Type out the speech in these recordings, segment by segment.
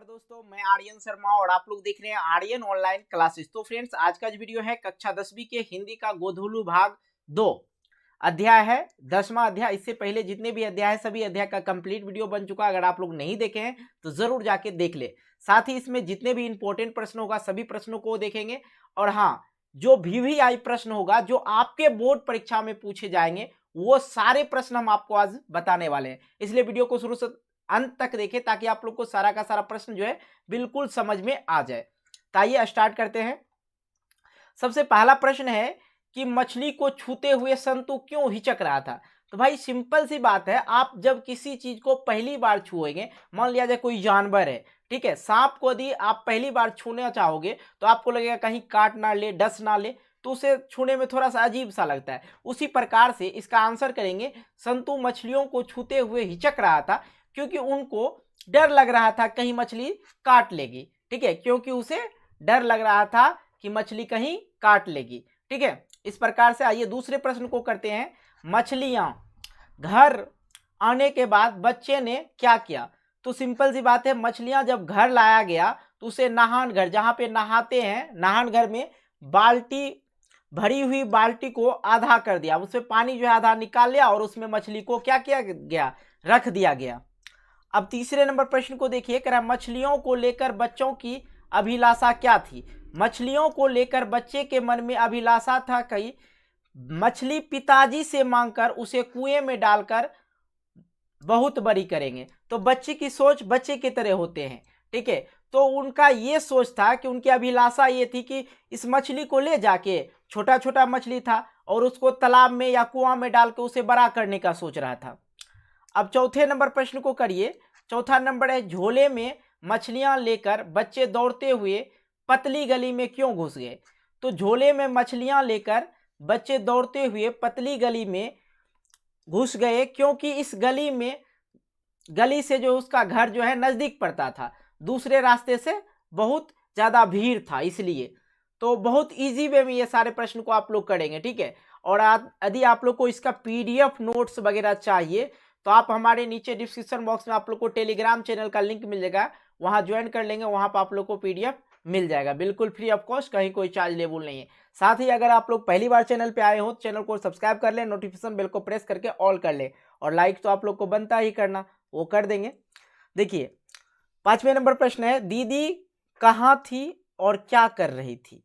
नमस्कार दोस्तों, मैं आर्यन शर्मा और आप लोग देख रहे हैं आर्यन ऑनलाइन क्लासेस। तो फ्रेंड्स, आज का जो वीडियो है कक्षा 10वीं के हिंदी का गोधुलू भाग 2 अध्याय है 10वां अध्याय। इससे पहले जितने भी अध्याय है सभी अध्याय का कंप्लीट वीडियो बन चुका है। अगर आप लोग नहीं देखे हैं तो जरूर जाके देख ले। साथ ही इसमें जितने भी इंपॉर्टेंट प्रश्न होगा सभी प्रश्नों को देखेंगे। और हाँ, जो VVI प्रश्न होगा जो आपके बोर्ड परीक्षा में पूछे जाएंगे वो सारे प्रश्न हम आपको आज बताने वाले हैं। इसलिए वीडियो को शुरू से अंत तक देखें ताकि आप लोग को सारा का सारा प्रश्न जो है बिल्कुल समझ में आ जाए। तो आइए स्टार्ट करते हैं। सबसे पहला प्रश्न है कि मछली को छूते हुए संतु क्यों हिचक रहा था। तो भाई सिंपल सी बात है, आप जब किसी चीज को पहली बार छुएंगे, मान लिया जाए कोई जानवर है, ठीक है, सांप को यदि आप पहली बार छूना चाहोगे तो आपको लगेगा कहीं काट ना ले, डस ना ले, तो उसे छूने में थोड़ा सा अजीब सा लगता है। उसी प्रकार से इसका आंसर करेंगे संतु मछलियों को छूते हुए हिचक रहा था क्योंकि उनको डर लग रहा था कहीं मछली काट लेगी। ठीक है, क्योंकि उसे डर लग रहा था कि मछली कहीं काट लेगी। ठीक है, इस प्रकार से आइए दूसरे प्रश्न को करते हैं। मछलियां घर आने के बाद बच्चे ने क्या किया। तो सिंपल सी बात है, मछलियां जब घर लाया गया तो उसे नहान घर, जहां पे नहाते हैं, नहान घर में बाल्टी, भरी हुई बाल्टी को आधा कर दिया, उसमें पानी जो है आधा निकाल लिया और उसमें मछली को क्या किया गया, रख दिया गया। अब तीसरे नंबर प्रश्न को देखिए, कह रहा मछलियों को लेकर बच्चों की अभिलाषा क्या थी। मछलियों को लेकर बच्चे के मन में अभिलाषा था कि मछली पिताजी से मांगकर उसे कुएं में डालकर बहुत बड़ी करेंगे। तो बच्चे की सोच बच्चे की तरह होते हैं। ठीक है, तो उनका ये सोच था कि उनकी अभिलाषा ये थी कि इस मछली को ले जाके, छोटा छोटा मछली था, और उसको तालाब में या कुआं में डाल के उसे बड़ा करने का सोच रहा था। अब चौथे नंबर प्रश्न को करिए। चौथा नंबर है, झोले में मछलियां लेकर बच्चे दौड़ते हुए पतली गली में क्यों घुस गए। तो झोले में मछलियां लेकर बच्चे दौड़ते हुए पतली गली में घुस गए क्योंकि इस गली से जो उसका घर जो है नजदीक पड़ता था, दूसरे रास्ते से बहुत ज्यादा भीड़ था, इसलिए। तो बहुत इजी वे में ये सारे प्रश्न को आप लोग करेंगे। ठीक है, और यदि आप लोग को इसका PDF नोट्स वगैरह चाहिए तो आप हमारे नीचे डिस्क्रिप्शन बॉक्स में आप लोग को टेलीग्राम चैनल का लिंक मिल जाएगा, वहां ज्वाइन कर लेंगे, वहां पर आप लोग को PDF मिल जाएगा, बिल्कुल फ्री ऑफ कॉस्ट, कहीं कोई चार्ज लेबल नहीं है। साथ ही अगर आप लोग पहली बार चैनल पे आए हो तो चैनल को सब्सक्राइब कर ले, नोटिफिकेशन बेल को प्रेस करके ऑल कर ले, और लाइक तो आप लोग को बनता ही करना, वो कर देंगे। देखिए 5वें नंबर प्रश्न है, दीदी कहाँ थी और क्या कर रही थी।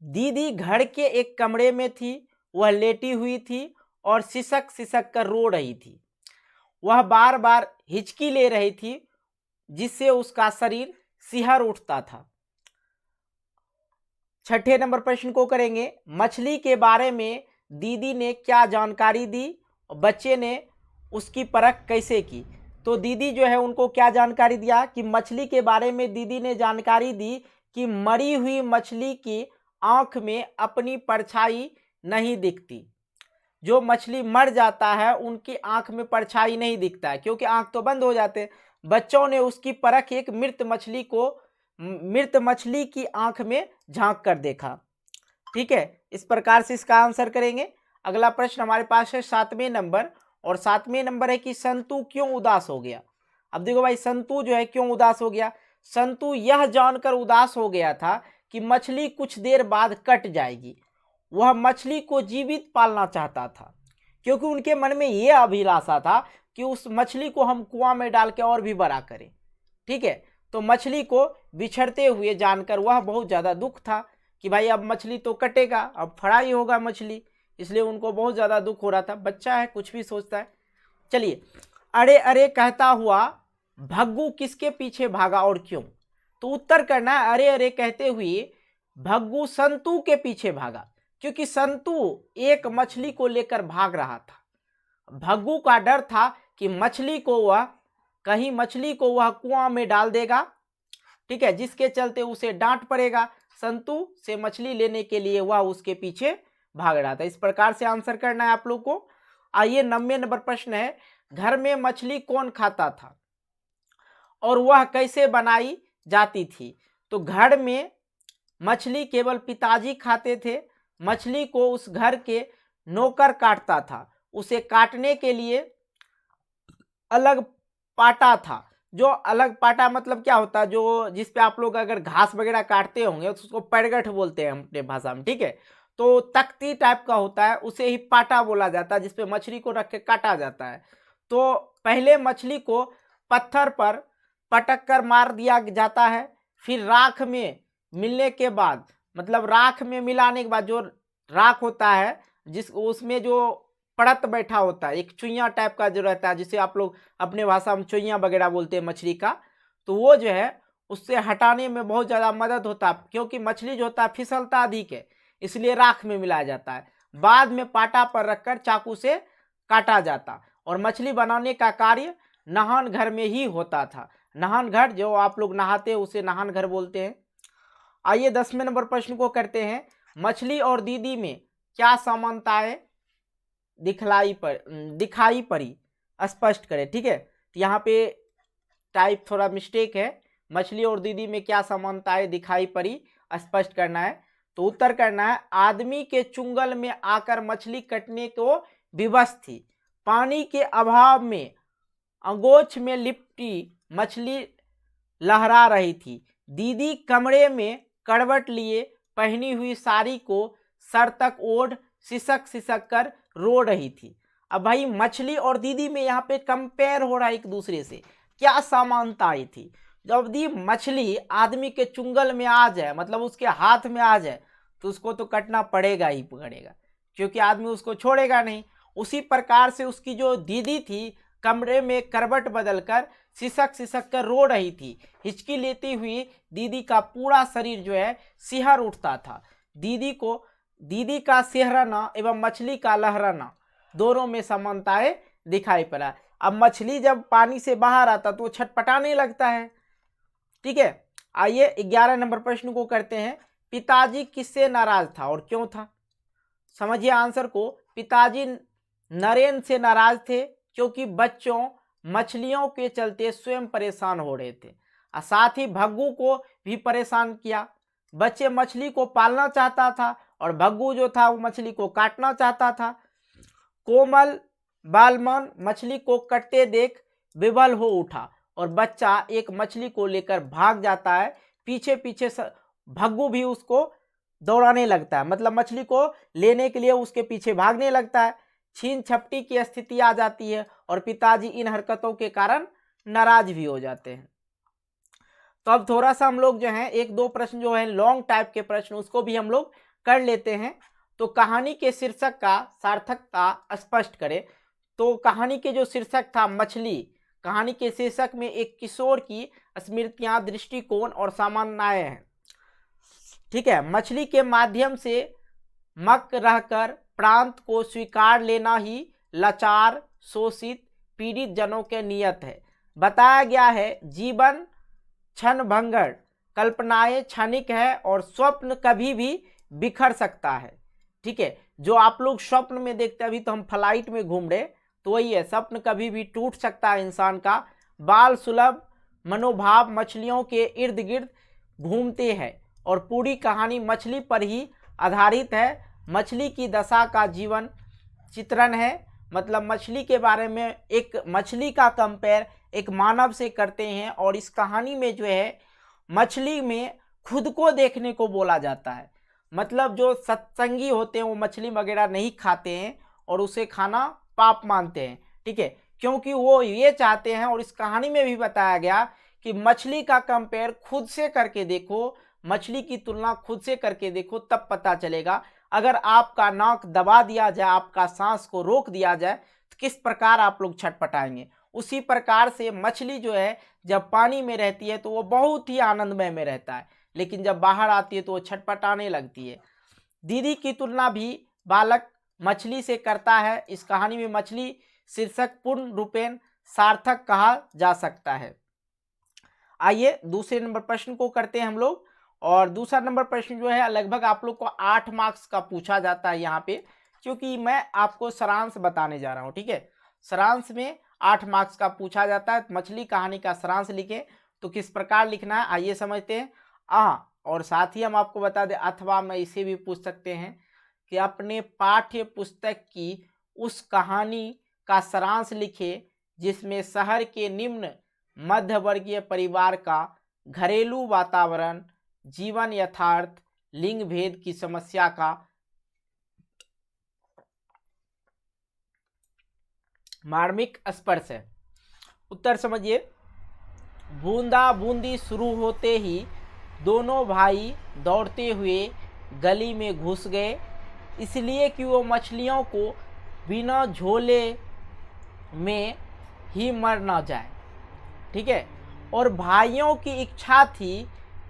दीदी घर के एक कमरे में थी, वह लेटी हुई थी और सिसक सिसक कर रो रही थी। वह बार बार हिचकी ले रही थी जिससे उसका शरीर सिहर उठता था। 6ठे नंबर प्रश्न को करेंगे, मछली के बारे में दीदी ने क्या जानकारी दी और बच्चे ने उसकी परख कैसे की। तो दीदी जो है उनको क्या जानकारी दिया कि मछली के बारे में दीदी ने जानकारी दी कि मरी हुई मछली की आंख में अपनी परछाई नहीं दिखती। जो मछली मर जाता है उनकी आंख में परछाई नहीं दिखता है क्योंकि आंख तो बंद हो जाते हैं। बच्चों ने उसकी परख एक मृत मछली की आंख में झांक कर देखा। ठीक है, इस प्रकार से इसका आंसर करेंगे। अगला प्रश्न हमारे पास है 7वें नंबर, और 7वें नंबर है कि संतु क्यों उदास हो गया। अब देखो भाई, संतु जो है क्यों उदास हो गया। संतु यह जानकर उदास हो गया था कि मछली कुछ देर बाद कट जाएगी। वह मछली को जीवित पालना चाहता था क्योंकि उनके मन में यह अभिलाषा था कि उस मछली को हम कुआं में डाल के और भी बड़ा करें। ठीक है, तो मछली को बिछड़ते हुए जानकर वह बहुत ज्यादा दुख था कि भाई अब मछली तो कटेगा, अब फ्राई होगा मछली, इसलिए उनको बहुत ज्यादा दुख हो रहा था। बच्चा है, कुछ भी सोचता है। चलिए, अरे अरे कहता हुआ भग्गू किसके पीछे भागा और क्यों। तो उत्तर करना है, अरे अरे कहते हुए भग्गू संतु के पीछे भागा क्योंकि संतु एक मछली को लेकर भाग रहा था। भग्गू का डर था कि मछली को वह कुआं में डाल देगा। ठीक है, जिसके चलते उसे डांट पड़ेगा। संतु से मछली लेने के लिए वह उसके पीछे भाग रहा था। इस प्रकार से आंसर करना है आप लोग को। आइए 9वें नंबर प्रश्न है, घर में मछली कौन खाता था और वह कैसे बनाई जाती थी। तो घर में मछली केवल पिताजी खाते थे। मछली को उस घर के नौकर काटता था। उसे काटने के लिए अलग पाटा था जो अलग पाटा मतलब क्या होता है, जो जिसपे आप लोग अगर घास वगैरह काटते होंगे तो उसको पैरगठ बोलते हैं अपने भाषा में, ठीक है। तो तख्ती टाइप का होता है, उसे ही पाटा बोला जाता है, जिसपे मछली को रख के काटा जाता है। तो पहले मछली को पत्थर पर पटक कर मार दिया जाता है, फिर राख में मिलने के बाद, मतलब राख में मिलाने के बाद जो राख होता है, जिस उसमें जो परत बैठा होता है, एक चुइया टाइप का जो रहता है, जिसे आप लोग अपने भाषा में चुइया वगैरह बोलते हैं मछली का, तो वो जो है उससे हटाने में बहुत ज़्यादा मदद होता है, क्योंकि मछली जो होता है फिसलता अधिक है, इसलिए राख में मिलाया जाता है। बाद में पाटा पर रखकर चाकू से काटा जाता, और मछली बनाने का कार्य नहान घर में ही होता था। नहान घर, जो आप लोग नहाते हैं उसे नहान घर बोलते हैं। आइए 10वें नंबर प्रश्न को करते हैं। मछली और दीदी में क्या समानताएं दिखाई पड़ी, स्पष्ट करें, ठीक है। तो यहाँ पे टाइप थोड़ा मिस्टेक है, मछली और दीदी में क्या समानताएं दिखाई पड़ी, स्पष्ट करना है। तो उत्तर करना है, आदमी के चुंगल में आकर मछली कटने को विवश थी, पानी के अभाव में अंगोछ में लिपटी मछली लहरा रही थी, दीदी कमरे में करवट लिए पहनी हुई साड़ी को सर तक ओढ़ सिसक सिसक कर रो रही थी। अब भाई मछली और दीदी में यहाँ पे कंपेयर हो रहा है एक दूसरे से, क्या समानता आई थी। जब दी मछली आदमी के चुंगल में आ जाए, मतलब उसके हाथ में आ जाए, तो उसको तो कटना पड़ेगा ही पड़ेगा, क्योंकि आदमी उसको छोड़ेगा नहीं। उसी प्रकार से उसकी जो दीदी थी, कमरे में करवट बदलकर सिसक सिसक कर रो रही थी, हिचकी लेती हुई दीदी का पूरा शरीर जो है सिहर उठता था। दीदी का सिहरना एवं मछली का लहराना दोनों में समानताएं दिखाई पड़ा। अब मछली जब पानी से बाहर आता तो छटपटाने लगता है, ठीक है। आइए 11 नंबर प्रश्न को करते हैं। पिताजी किससे नाराज था और क्यों था, समझिए आंसर को। पिताजी नरेन से नाराज थे, क्योंकि बच्चों मछलियों के चलते स्वयं परेशान हो रहे थे, और साथ ही भग्गू को भी परेशान किया। बच्चे मछली को पालना चाहता था और भग्गू जो था वो मछली को काटना चाहता था। कोमल बालमन मछली को कटते देख विवल हो उठा, और बच्चा एक मछली को लेकर भाग जाता है, पीछे पीछे भग्गू भी उसको दौड़ाने लगता है, मतलब मछली को लेने के लिए उसके पीछे भागने लगता है। छीन छपटी की स्थिति आ जाती है, और पिताजी इन हरकतों के कारण नाराज भी हो जाते हैं। तो अब थोड़ा सा हम लोग जो है एक दो प्रश्न जो है लॉन्ग टाइप के प्रश्न, उसको भी हम लोग कर लेते हैं। तो कहानी के शीर्षक का सार्थकता स्पष्ट करें। तो कहानी के जो शीर्षक था मछली, कहानी के शीर्षक में एक किशोर की स्मृतियां, दृष्टिकोण और सामान्यताएं हैं, ठीक है। मछली के माध्यम से मक रहकर प्रांत को स्वीकार लेना ही लाचार, शोषित, पीड़ित जनों के नियत है। बताया गया है जीवन क्षण भंगुर, कल्पनाएं क्षणिक है और स्वप्न कभी भी बिखर सकता है, ठीक है। जो आप लोग स्वप्न में देखते हैं, अभी तो हम फ्लाइट में घूम रहे, तो वही है, स्वप्न कभी भी टूट सकता है इंसान का। बाल सुलभ मनोभाव मछलियों के इर्द गिर्द घूमते हैं, और पूरी कहानी मछली पर ही आधारित है। मछली की दशा का जीवन चित्रण है, मतलब मछली के बारे में एक मछली का कंपेयर एक मानव से करते हैं, और इस कहानी में जो है मछली में खुद को देखने को बोला जाता है। मतलब जो सत्संगी होते हैं वो मछली वगैरह नहीं खाते हैं और उसे खाना पाप मानते हैं, ठीक है, क्योंकि वो ये चाहते हैं। और इस कहानी में भी बताया गया कि मछली का कंपेयर खुद से करके देखो, मछली की तुलना खुद से करके देखो, तब पता चलेगा। अगर आपका नाक दबा दिया जाए, आपका सांस को रोक दिया जाए, तो किस प्रकार आप लोग छटपटाएंगे। उसी प्रकार से मछली जो है जब पानी में रहती है तो वो बहुत ही आनंदमय में रहता है, लेकिन जब बाहर आती है तो वो छटपटाने लगती है। दीदी की तुलना भी बालक मछली से करता है। इस कहानी में मछली शीर्षक पूर्ण रूपेण सार्थक कहा जा सकता है। आइए दूसरे नंबर प्रश्न को करते हैं हम लोग। और दूसरा नंबर प्रश्न जो है लगभग आप लोग को 8 मार्क्स का पूछा जाता है यहाँ पे, क्योंकि मैं आपको सारांश बताने जा रहा हूँ, ठीक है। सारांश में 8 मार्क्स का पूछा जाता है। मछली कहानी का सारांश लिखे तो किस प्रकार लिखना है आइए समझते हैं। और साथ ही हम आपको बता दें, अथवा मैं इसे भी पूछ सकते हैं कि अपने पाठ्य पुस्तक की उस कहानी का सारांश लिखे जिसमें शहर के निम्न मध्यवर्गीय परिवार का घरेलू वातावरण, जीवन यथार्थ, लिंग भेद की समस्या का मार्मिक स्पर्श है। उत्तर समझिए, बूंदा बूंदी शुरू होते ही दोनों भाई दौड़ते हुए गली में घुस गए, इसलिए कि वो मछलियों को बिना झोले में ही मर ना जाए। ठीक है, और भाइयों की इच्छा थी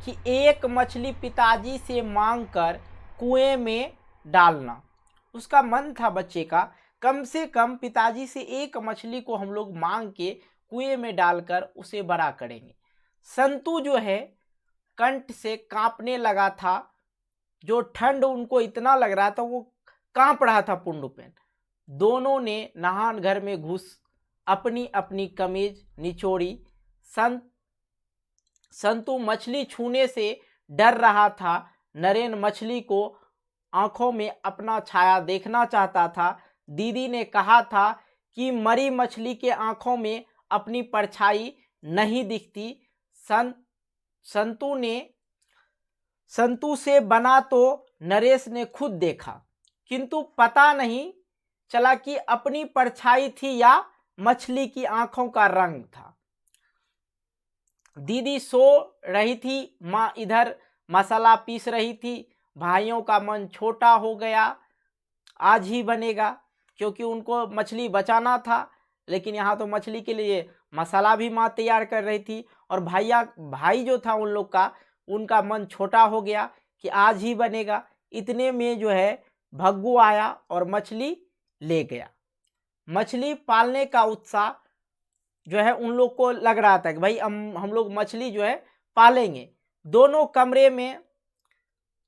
कि एक मछली पिताजी से मांगकर कुएं में डालना। उसका मन था बच्चे का, कम से कम पिताजी से एक मछली को हम लोग मांग के कुएं में डालकर उसे बड़ा करेंगे। संतू जो है कंठ से कांपने लगा था, जो ठंड उनको इतना लग रहा था वो कांप रहा था पूर्ण रूपेण। दोनों ने नहान घर में घुस अपनी अपनी कमीज निचोड़ी। संतू मछली छूने से डर रहा था। नरेन मछली को आंखों में अपना छाया देखना चाहता था। दीदी ने कहा था कि मरी मछली के आंखों में अपनी परछाई नहीं दिखती। संतू से बना तो नरेश ने खुद देखा, किंतु पता नहीं चला कि अपनी परछाई थी या मछली की आंखों का रंग था। दीदी सो रही थी, माँ इधर मसाला पीस रही थी। भाइयों का मन छोटा हो गया, आज ही बनेगा, क्योंकि उनको मछली बचाना था, लेकिन यहाँ तो मछली के लिए मसाला भी माँ तैयार कर रही थी। और भाई जो था उन लोग का, उनका मन छोटा हो गया कि आज ही बनेगा। इतने में जो है भग्गू आया और मछली ले गया। मछली पालने का उत्साह जो है उन लोग को लग रहा था कि भाई हम लोग मछली जो है पालेंगे। दोनों कमरे में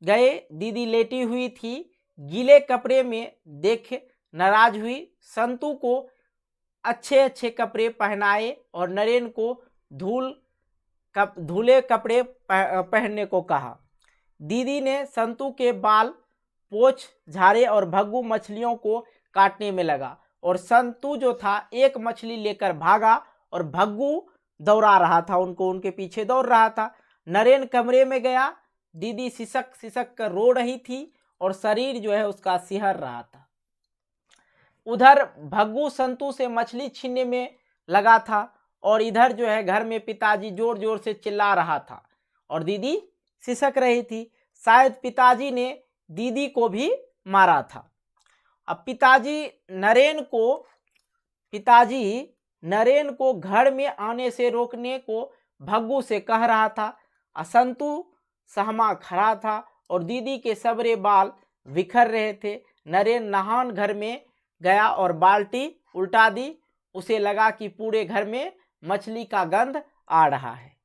गए, दीदी लेटी हुई थी, गीले कपड़े में देख नाराज हुई। संतू को अच्छे अच्छे कपड़े पहनाए और नरेन को धुले कपड़े पहनने को कहा। दीदी ने संतू के बाल पोंछ झाड़े और भग्गू मछलियों को काटने में लगा। और संतू जो था एक मछली लेकर भागा और भग्गू दौड़ा रहा था, उनके पीछे दौड़ रहा था। नरेन कमरे में गया, दीदी सिसक सिसक कर रो रही थी और शरीर जो है उसका सिहर रहा था। उधर भग्गू संतू से मछली छीनने में लगा था और इधर जो है घर में पिताजी जोर जोर से चिल्ला रहा था और दीदी सिसक रही थी। शायद पिताजी ने दीदी को भी मारा था। अब पिताजी नरेन को घर में आने से रोकने को भग्गू से कह रहा था। संतू सहमा खड़ा था और दीदी के सबरे बाल बिखर रहे थे। नरेन नहान घर में गया और बाल्टी उल्टा दी। उसे लगा कि पूरे घर में मछली का गंध आ रहा है।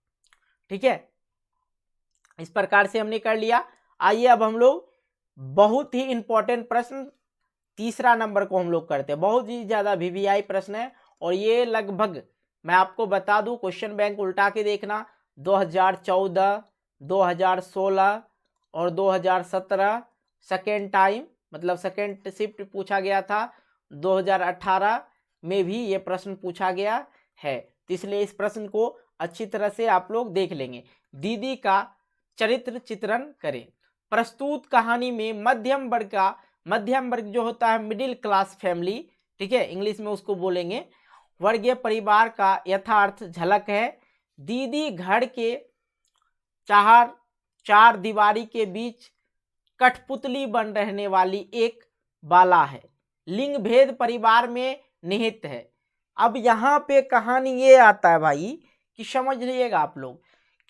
ठीक है, इस प्रकार से हमने कर लिया। आइए अब हम लोग बहुत ही इंपॉर्टेंट प्रश्न तीसरा नंबर को हम लोग करते हैं। बहुत ही ज्यादा वीवीआई प्रश्न है और ये लगभग मैं आपको बता दूं, क्वेश्चन बैंक उल्टा के देखना, 2014, 2016 और 2017 सेकेंड टाइम, मतलब सेकेंड शिफ्ट पूछा गया था। 2018 में भी ये प्रश्न पूछा गया है, तो इसलिए इस प्रश्न को अच्छी तरह से आप लोग देख लेंगे। दीदी का चरित्र चित्रण करें। प्रस्तुत कहानी में मध्यम वर्ग जो होता है मिडिल क्लास फैमिली, ठीक है, इंग्लिश में उसको बोलेंगे, वर्गीय परिवार का यथार्थ झलक है। दीदी घर के चार दीवारी के बीच कठपुतली बन रहने वाली एक बाला है। लिंग भेद परिवार में निहित है। अब यहाँ पे कहानी ये आता है भाई कि समझ लीजिएगा आप लोग,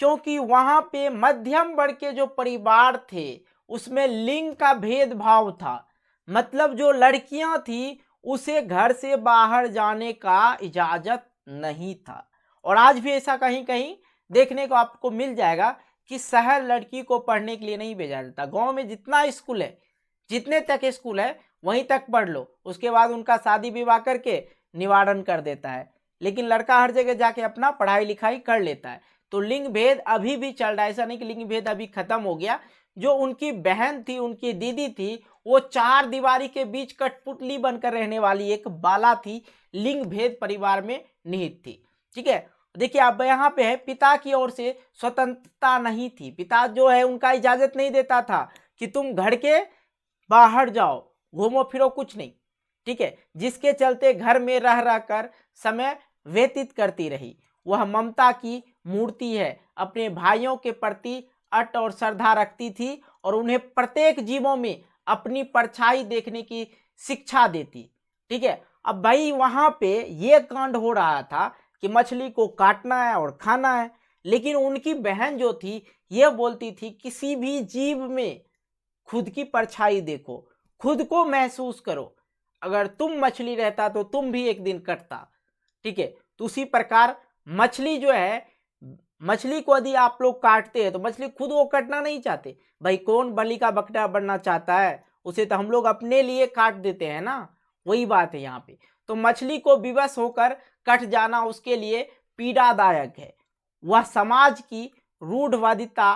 क्योंकि वहां पे मध्यम वर्ग के जो परिवार थे उसमें लिंग का भेदभाव था। मतलब जो लड़कियां थी उसे घर से बाहर जाने का इजाजत नहीं था। और आज भी ऐसा कहीं कहीं देखने को आपको मिल जाएगा कि शहर लड़की को पढ़ने के लिए नहीं भेजा जाता। गांव में जितना स्कूल है, जितने तक स्कूल है वहीं तक पढ़ लो, उसके बाद उनका शादी विवाह करके निवारण कर देता है। लेकिन लड़का हर जगह जाके अपना पढ़ाई लिखाई कर लेता है। तो लिंग भेद अभी भी चल रहा है, ऐसा नहीं कि लिंग भेद अभी खत्म हो गया। जो उनकी बहन थी, उनकी दीदी थी, वो चार दीवारी के बीच कठपुतली बनकर रहने वाली एक बाला थी, लिंग भेद परिवार में निहित थी। ठीक है, देखिए अब यहाँ पे है पिता की ओर से स्वतंत्रता नहीं थी, पिता जो है उनका इजाजत नहीं देता था कि तुम घर के बाहर जाओ, घूमो फिरो, कुछ नहीं, ठीक है। जिसके चलते घर में रह रह कर समय व्यतीत करती रही। वह ममता की मूर्ति है, अपने भाइयों के प्रति अट और श्रद्धा रखती थी और उन्हें प्रत्येक जीवों में अपनी परछाई देखने की शिक्षा देती, ठीक है। अब भाई वहां पे ये कांड हो रहा था कि मछली को काटना है और खाना है, लेकिन उनकी बहन जो थी ये बोलती थी किसी भी जीव में खुद की परछाई देखो, खुद को महसूस करो, अगर तुम मछली रहता तो तुम भी एक दिन कटता, ठीक है। तो उसी प्रकार मछली जो है, मछली को यदि आप लोग काटते हैं तो मछली खुद वो कटना नहीं चाहते। भाई कौन बलि का बकरा बनना चाहता है, उसे तो हम लोग अपने लिए काट देते हैं ना, वही बात है यहाँ पे। तो मछली को विवश होकर कट जाना उसके लिए पीड़ादायक है। वह समाज की रूढ़वादिता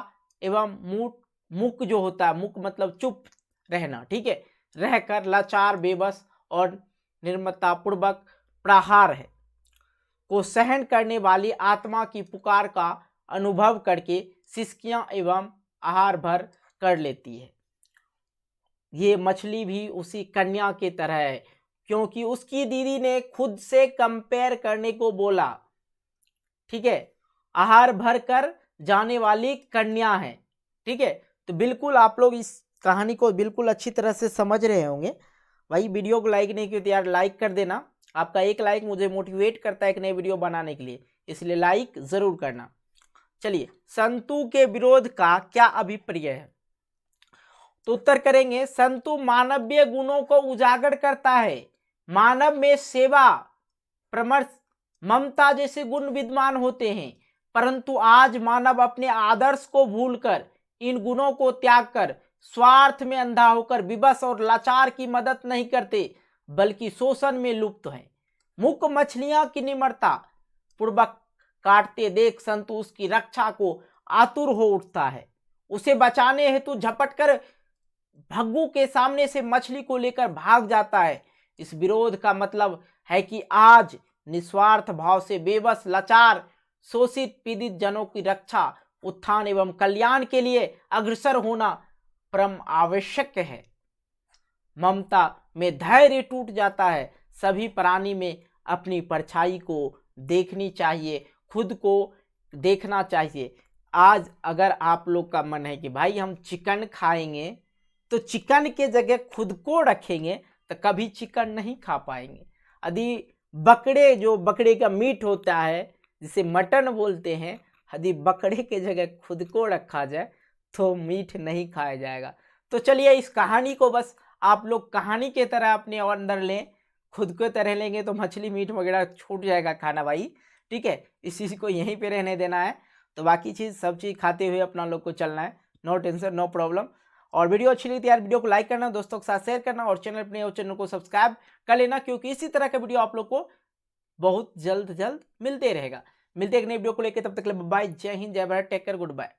एवं मुक जो होता है, मुक मतलब चुप रहना, ठीक है, रहकर लाचार बेबस और निर्ममतापूर्वक प्रहार है को सहन करने वाली आत्मा की पुकार का अनुभव करके सिसकियां एवं आहार भर कर लेती है। ये मछली भी उसी कन्या के तरह है, क्योंकि उसकी दीदी ने खुद से कंपेयर करने को बोला, ठीक है। आहार भर कर जाने वाली कन्या है, ठीक है। तो बिल्कुल आप लोग इस कहानी को बिल्कुल अच्छी तरह से समझ रहे होंगे। भाई वीडियो को लाइक नहीं किया तो यार लाइक कर देना, आपका एक लाइक मुझे मोटिवेट करता है एक नई वीडियो बनाने के लिए, इसलिए लाइक जरूर करना। चलिए, संतु के विरोध का क्या अभिप्राय है, तो उत्तर करेंगे संतु मानवीय गुणों को उजागर करता है। मानव में सेवा, प्रमर्श, ममता जैसे गुण विद्यमान होते हैं, परंतु आज मानव अपने आदर्श को भूलकर, इन गुणों को त्याग कर, स्वार्थ में अंधा होकर विवश और लाचार की मदद नहीं करते, बल्कि शोषण में लुप्त है। मुक मछलियां की निम्रता पूर्वक काटते देख संतु उसकी रक्षा को आतुर हो उठता है। उसे बचाने हेतु झपट कर भग्गू के सामने से मछली को लेकर भाग जाता है। इस विरोध का मतलब है कि आज निस्वार्थ भाव से बेबस, लाचार, शोषित, पीड़ित जनों की रक्षा, उत्थान एवं कल्याण के लिए अग्रसर होना परम आवश्यक है। ममता में धैर्य टूट जाता है। सभी प्राणी में अपनी परछाई को देखनी चाहिए, खुद को देखना चाहिए। आज अगर आप लोग का मन है कि भाई हम चिकन खाएंगे, तो चिकन के जगह खुद को रखेंगे तो कभी चिकन नहीं खा पाएंगे। यदि बकरे, जो बकरे का मीट होता है जिसे मटन बोलते हैं, यदि बकरे के जगह खुद को रखा जाए तो मीट नहीं खाया जाएगा। तो चलिए इस कहानी को बस आप लोग कहानी के तरह अपने अंदर लें, खुद को तरह लेंगे तो मछली मीट वगैरह छूट जाएगा खाना भाई, ठीक है। इस चीज़ को यहीं पे रहने देना है, तो बाकी चीज़ सब चीज़ खाते हुए अपना लोग को चलना है, नो टेंशन नो प्रॉब्लम। और वीडियो अच्छी लगी तो यार वीडियो को लाइक करना, दोस्तों के साथ शेयर करना और चैनल को सब्सक्राइब कर लेना, क्योंकि इसी तरह का वीडियो आप लोग को बहुत जल्द मिलते रहेगा। मिलते एक नई वीडियो को लेकर, तब तक के लिए बाय, जय हिंद, जय Bharat, take care, good bye.